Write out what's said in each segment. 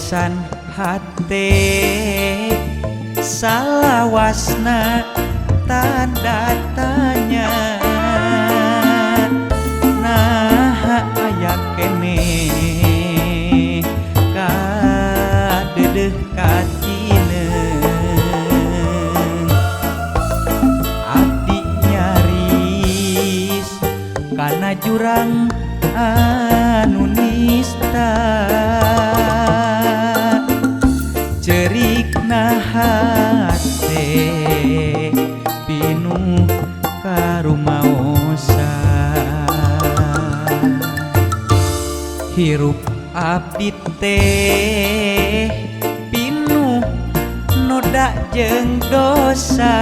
goresan hate salawasna tanda tanya nah aya kene kadedeh katineng abdi nyaris kana jurang anu nista cerikna hate pinuh karumaosan hirup abdi teh pinuh noda jeung dosa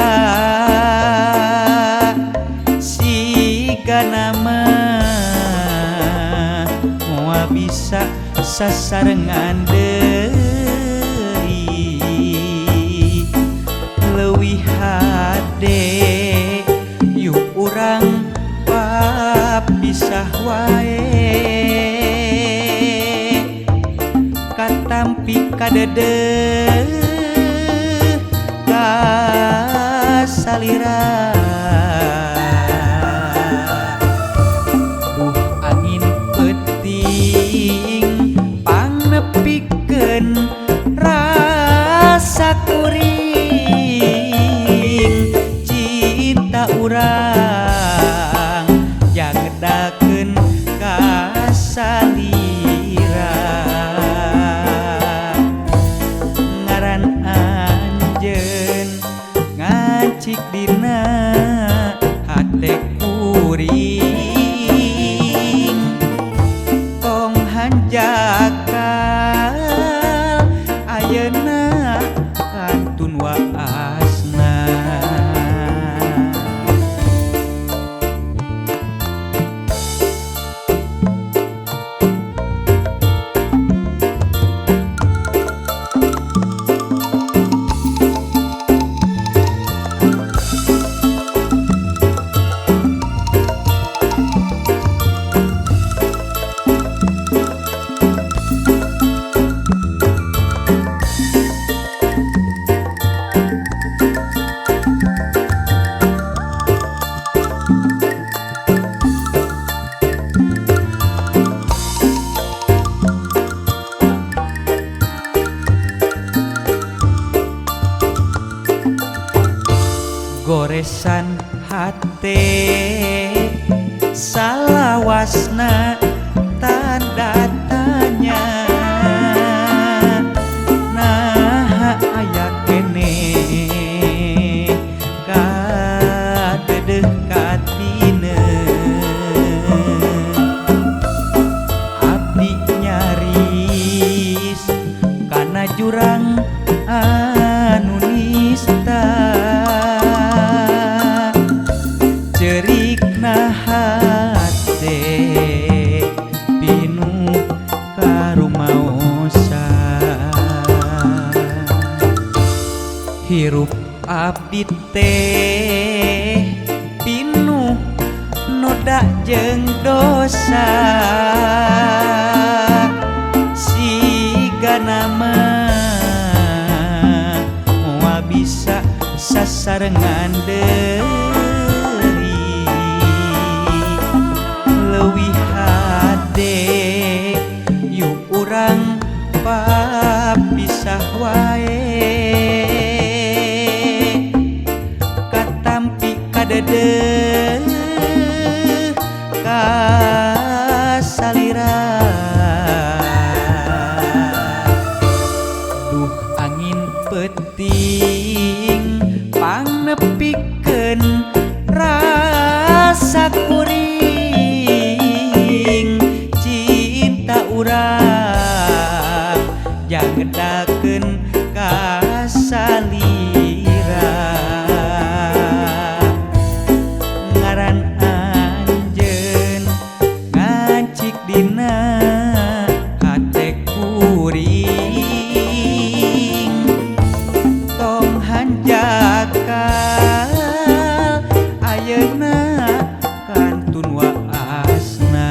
sigana mah moal bisa sasarengan deui leuwih hade yuk urang papisah wae katampi kadedeh kasalira angin peuting pangnepikeun rasa kuring cinta urang jangedakeun kasalira ngaran anjeun ngacik dina hate kuring tong hanjakal ayeuna kantun waasna goresan hate salawasna tanda tanya nah aya kene kadedeh katineng abdi nyaris kana jurang anu nista cerikna hate pinuh karumaosan hirup abdi teh pinuh noda jeung dosa sigana mah moal bisa sasarengan deui leuwih hade yuk urang papisah wae katampi kadedeh kasalira duh angin peuting pangnepikeun rasa kuring cinta urang jangedakeun kasalira ngaran anjeun ngacik dina hate kuring tong hanjakal ayeuna kantun waasna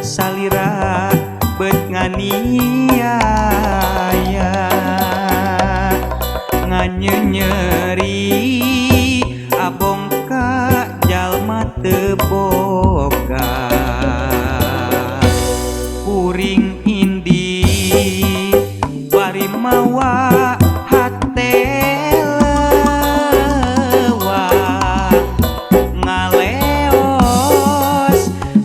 salira bet nganiaya nganyenyeri abong ka jalma teu boga kuring indi bari mawa hate lewat ngaleos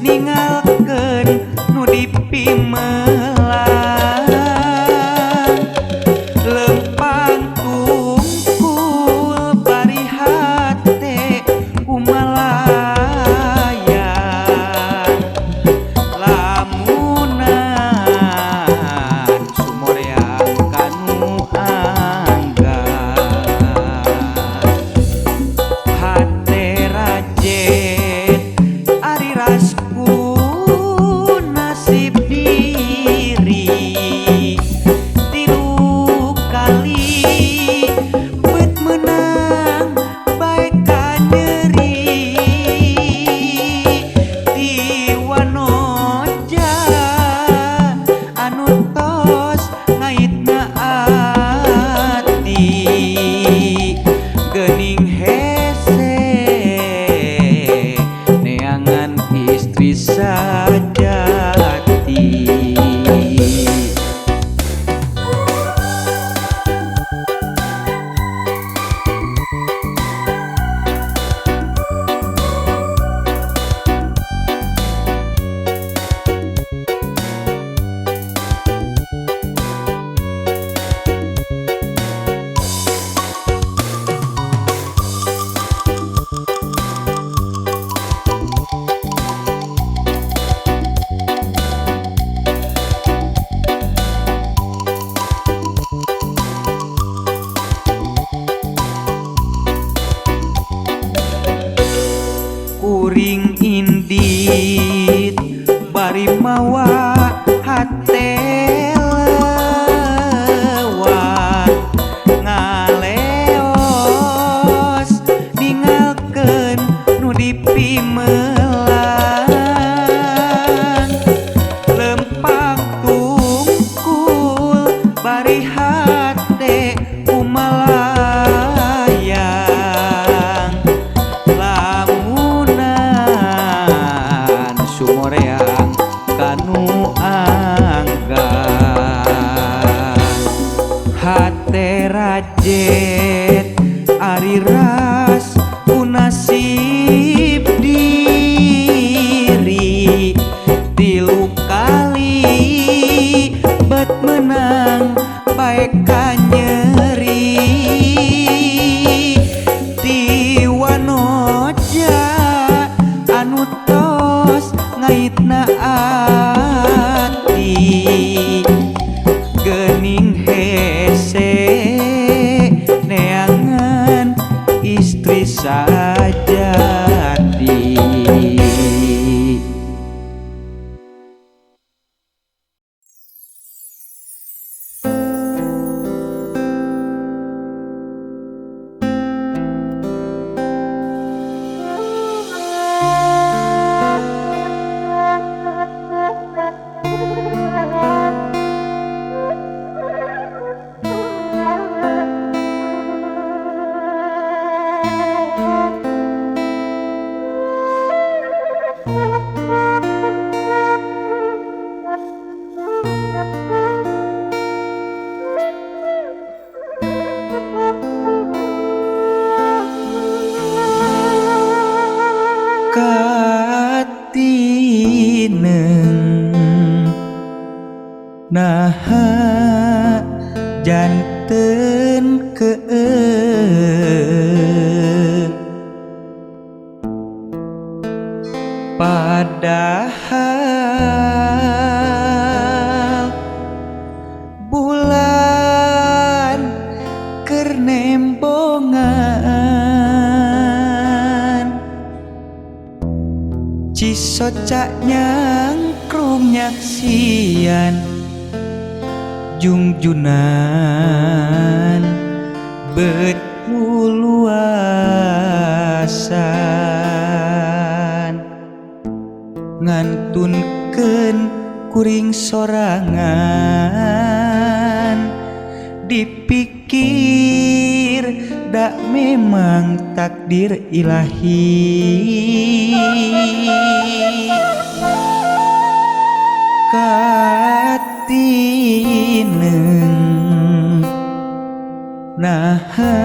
ningalkeun nu dipimelan lempang tungkul bari hate kumalayan lamunan sumoreang kanu angga hate rajet ari rasku nasib diri tilu kali bet menang baik ka nyeri di wanoja anu tos ngaitna ati geuning hese neangan istri sajati. Kuring indit bari mawa hate lewat ngaleos ningalkeun nu dipimelan lempang tungkul bari hate kumalayang lamunan sumoreang kanu angga hate rajet ari ras nasib diri tilu kali bet menang baik ka nyeri di wanoja anu tos ngaitna ati geuning hese neangan istri sajati. Katineng naha janten padahal bulan keur nembongan cisocak nyangkrung nyaksian jungjunan betuluasan ngantunkeun kuring sorangan dipikir dak memang takdir ilahi katineng naha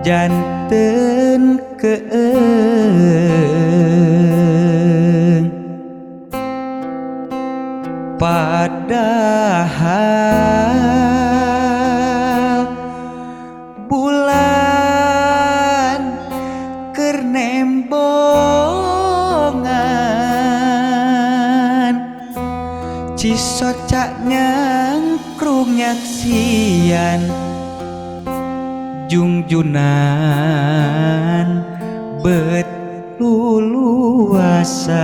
janten keeng padahal bulan keur nembongan cisoca nyangkrung nyaksian jungjunan bet luluasan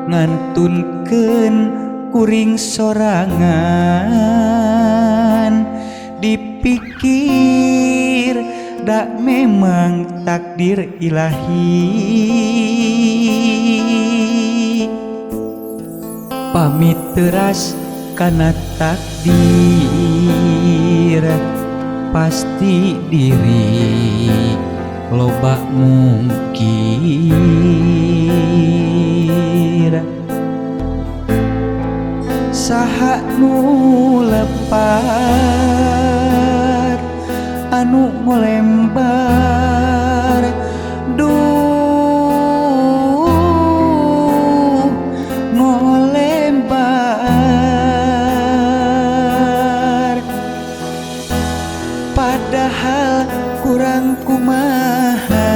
ngantunkeun kuring sorangan dipikir dak memang takdir ilahi pamit teras kana takdir pasti diri loba mungkir saha nu lepar anu ngolembar duh ngolembar padahal kurang kumaha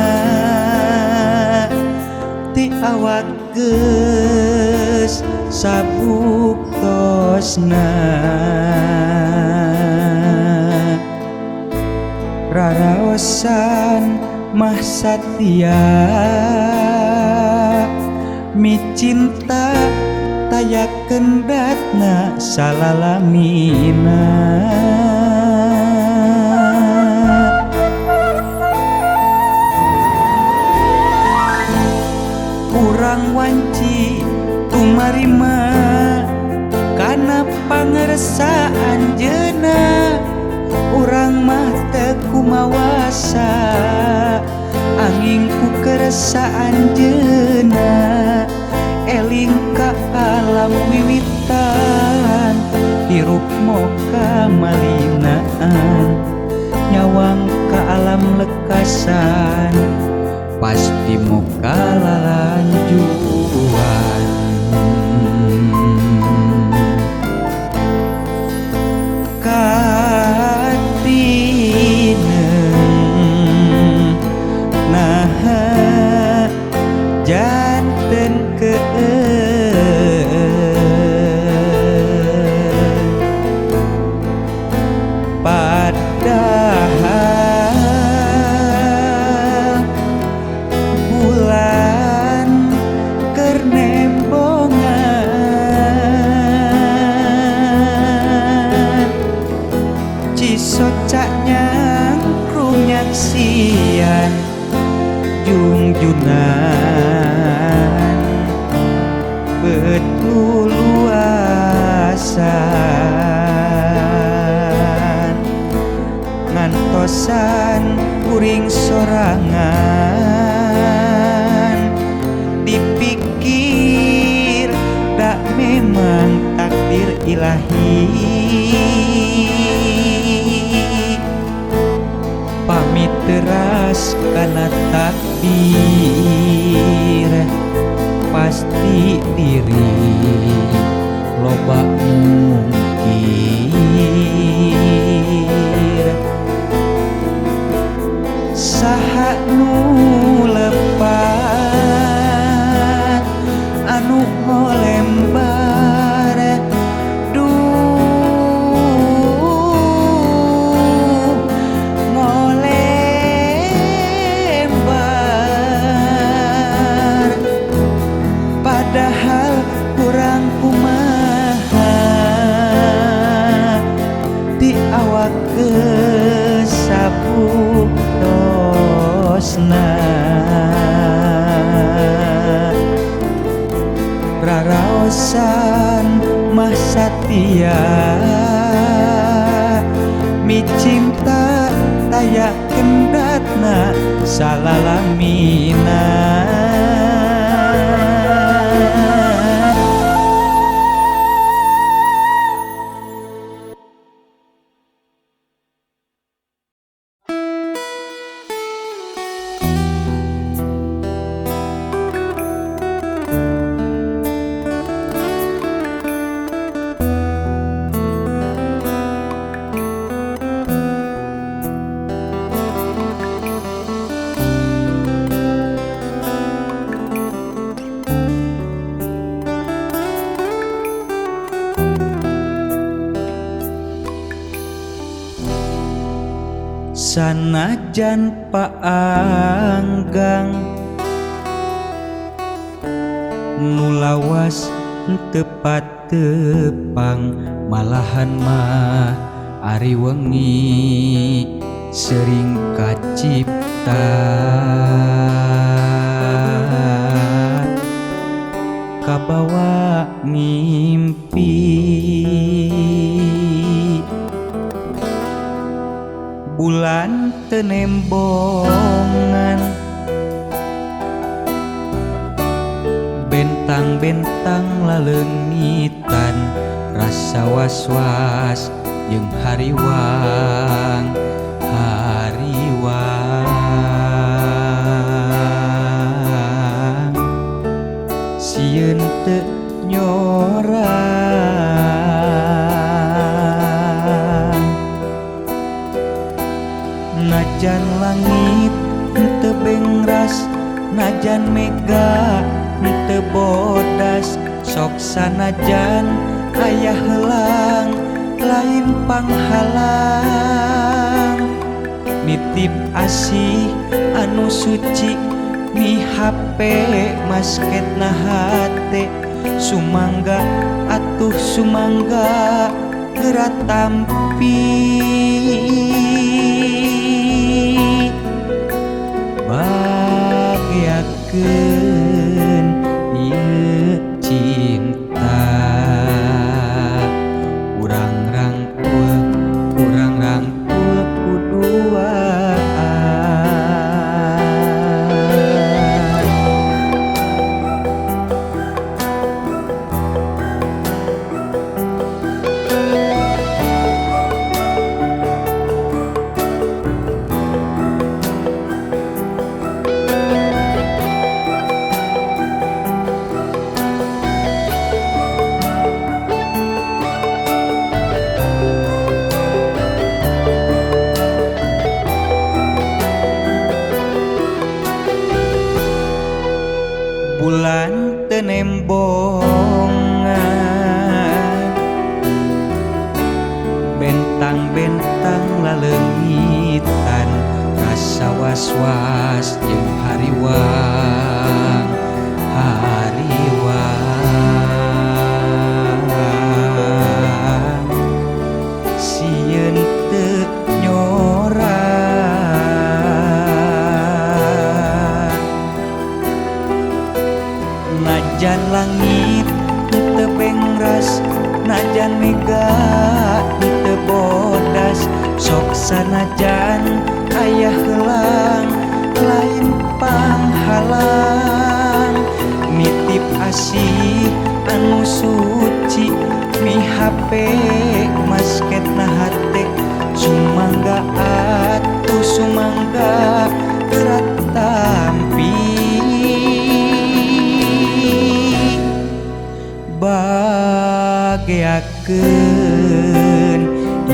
ti awak geus sabuktosna raraosan mah satia micinta tayakeun datna salalamina urang wanci kumarima kana pangersaan jeuna urang mah teu kumawasa angin ku keresaan jeuna eling ka alam wiwitan hirup moka malinaan nyawang ka alam lekasan pasti moka lalanjuan katineng naha janten keeng padahal bulan keur nembongan cisoca nyangkrung nyaksian jungjunan bet luluasan ngantosan kuring sorangan dipikir dak memang takdir ilahi pamit teras kana takdir pasti diri loba mungkir saha nu lepar anu ngolembar duh ngolembar padahal kurang kumaha ti awak geus sabuktosna raraosan mah satia mi cinta taya kendatna salalamina. Sanajan paanggang nu lawas tepat tepang malahan mah ari wengi sering kacipta kabawa ngimpi bulan tenembongan bentang-bentang laleungitan rasa was-was jeung hariwang sieun teu nyorang najan langit teu bengras najan mega teu bodas sok sanajan aya heulang lain panghalang nitip asih anu suci mi hape masketna hate sumangga atuh sumangga geura tampi bageakeun ieu cinta urang rangkul kuduaan bulan tenembongan bentang-bentang laleungitan rasa was-was jeung hariwang sieun teu nyorang najan langit teu bengras najan mega teu bodas sok sanajan aya heulang lain panghalang nitip asih anu suci mi hape masketna hate sumangga atuh sumangga geura tampi bageakeun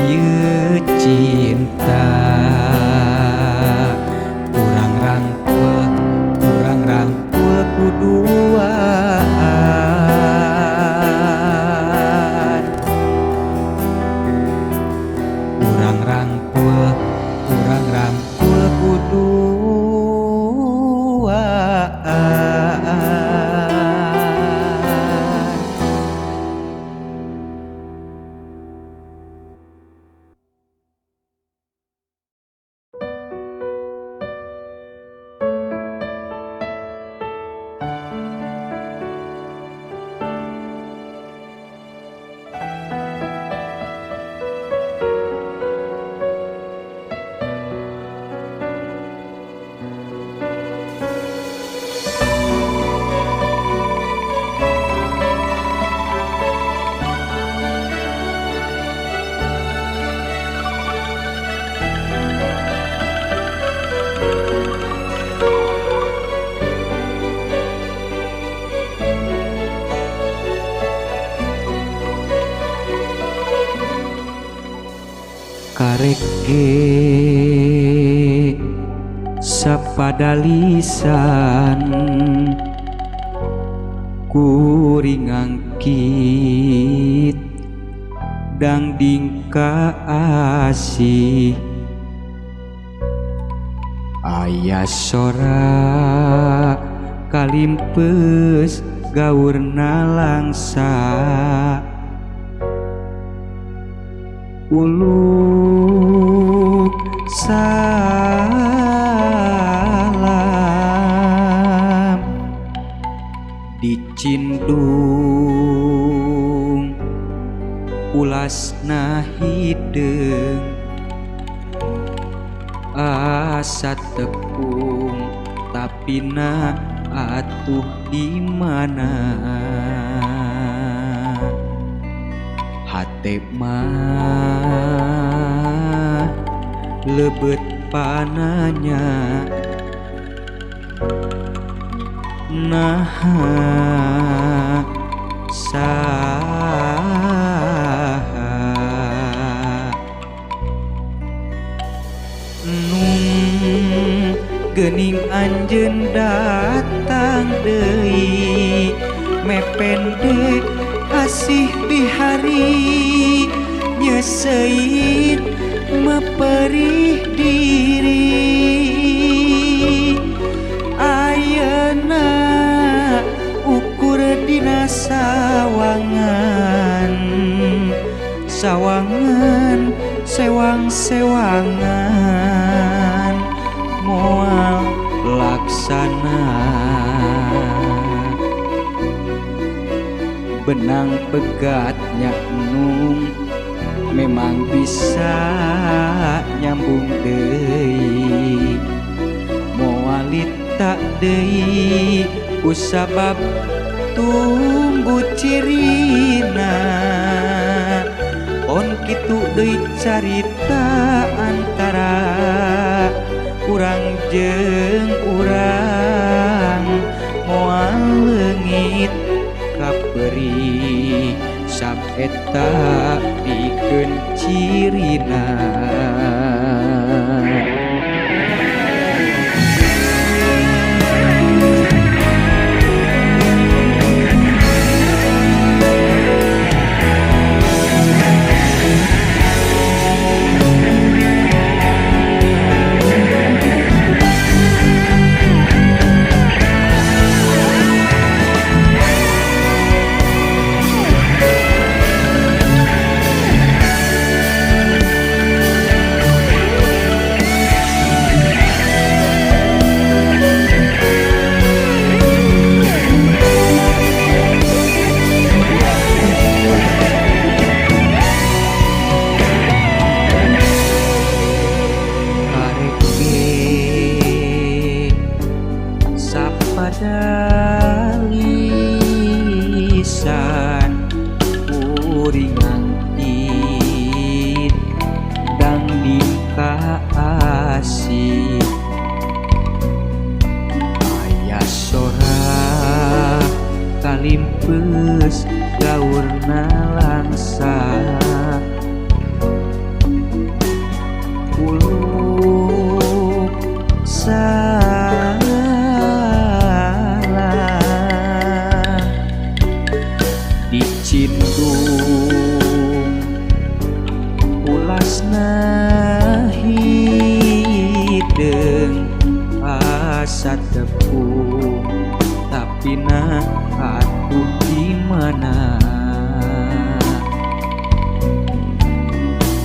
ieu cinta urang rangkul kuduaan urang rangkul kuduaan. arek ge sapada lisan kuring angkit dangding ka asih aya sora kalimpes gaurna langsa uluk salam dicindung ulasna hideung asa tepung tapi na atuh di mana hate mah lebet pananya nah saha nung geuning anjeun datang deui mependek asih bihari nyeseit meperih diri ayeuna ukur dina sawangan sawangan sewang-sewangan moal laksana benang pegatnya nung memang bisa nyambung deui moalit tak deui usabab tumbuh cirina on kitu deui carita antara urang jeung urang moal leungit kaperi sapeta pikeun cirina lisan kuring angkit dangding ka asih aya sora kalimpes gaurna langsa uluk dicindung ulasna hideung asa tepung tapi na atuh di mana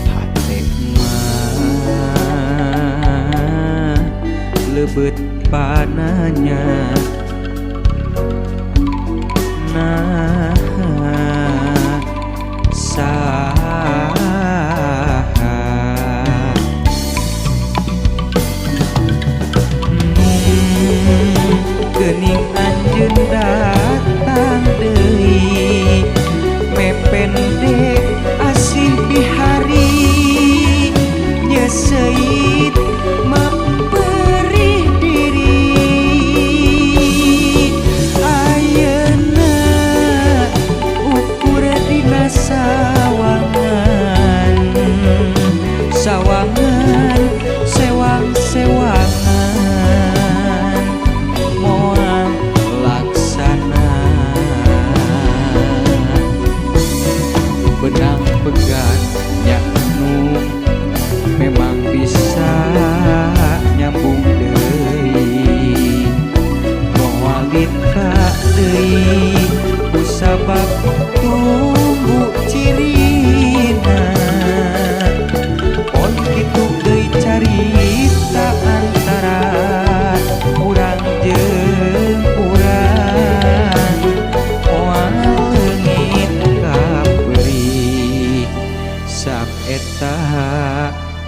hate mah lebet pananya nah saha geuning anjeun datang deui mependek asih bihari nyeseit meperih diri ayeuna ukur dina sawangan deui kusabab tumbuh cirina pon kitu deui carita antara urang jeung urang moal leungit kapeurik sak eta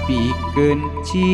pikeun cirina.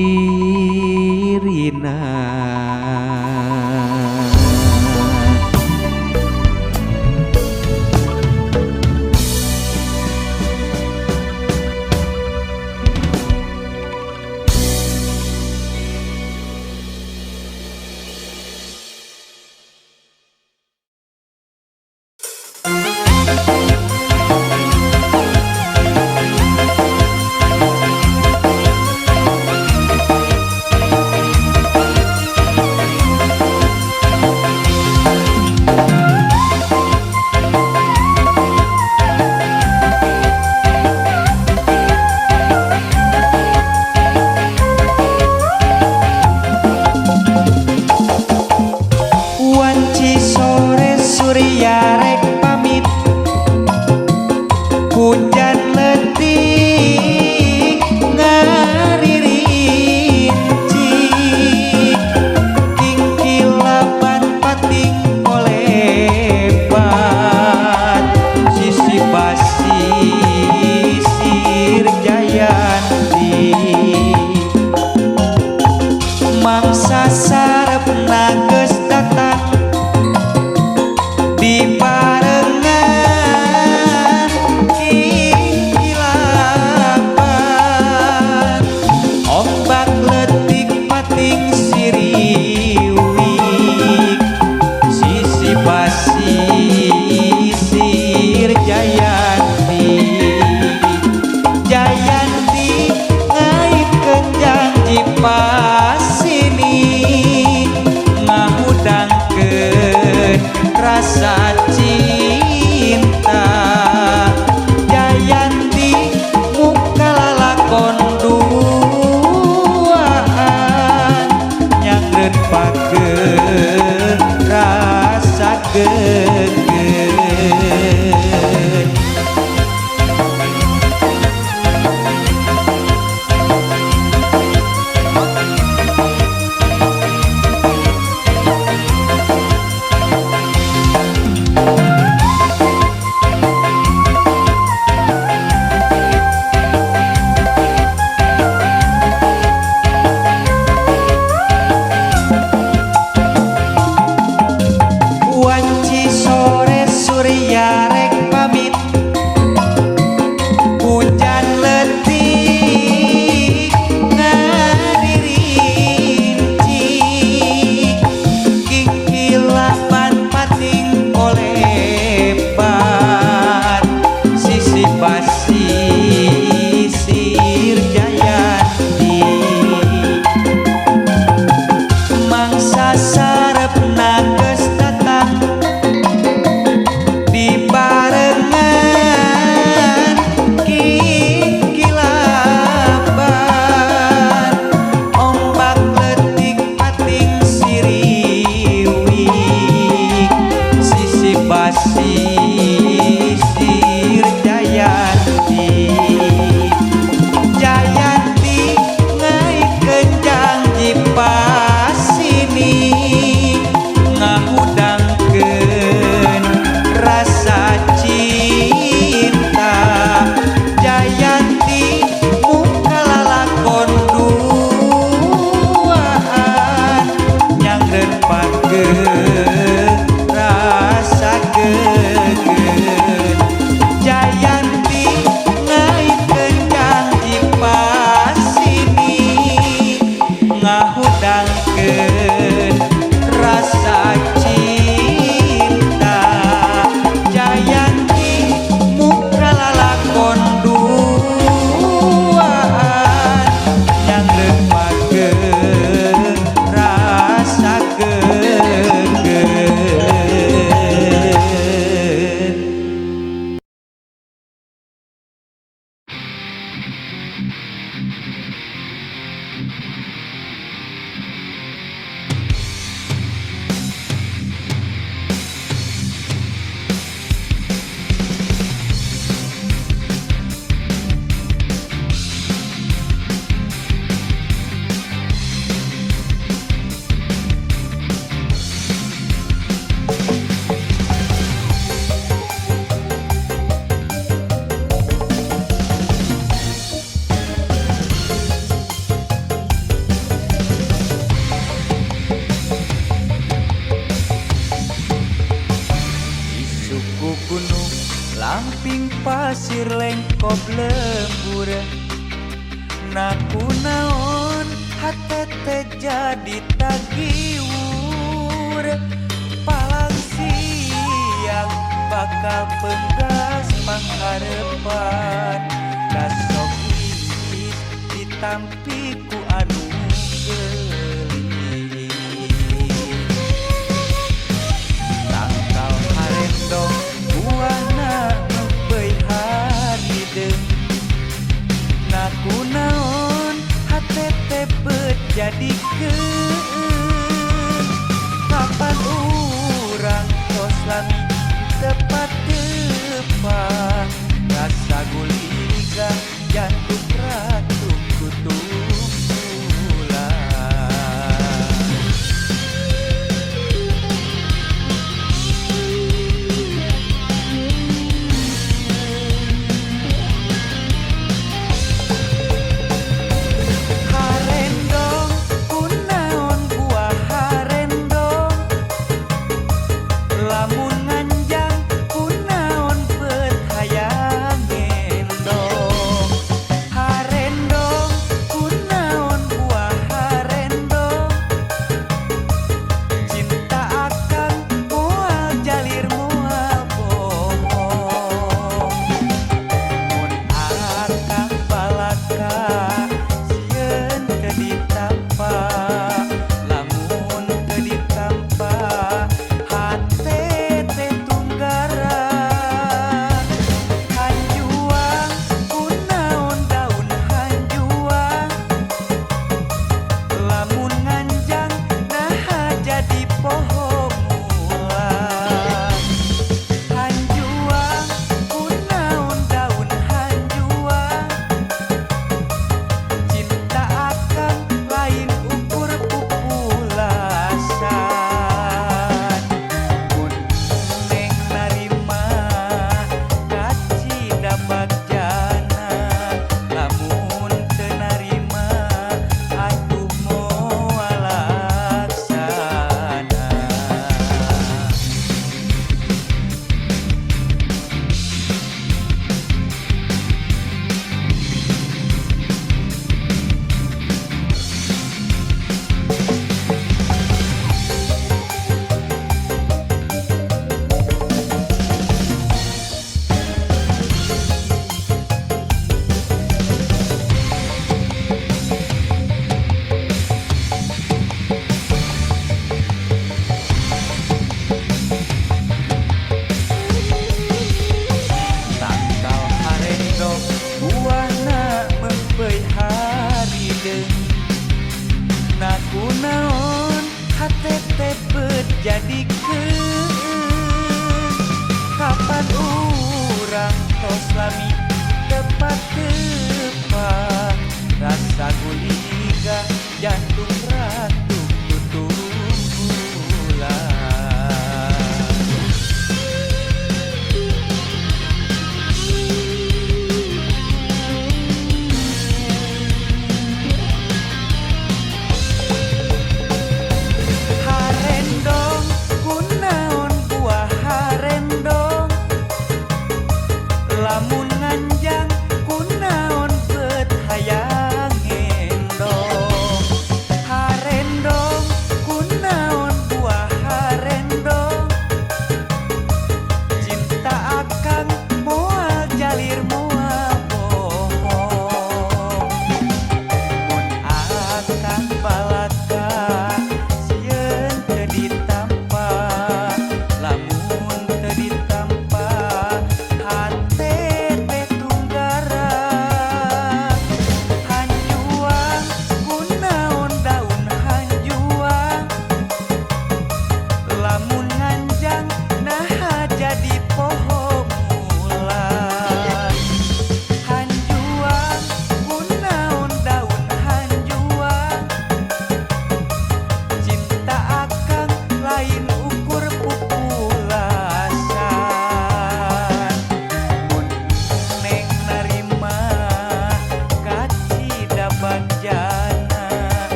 pasir lengkop lembur naku naon hatete jadi tagiwur palang siang bakal penggas pangharepan kasok iis ditampi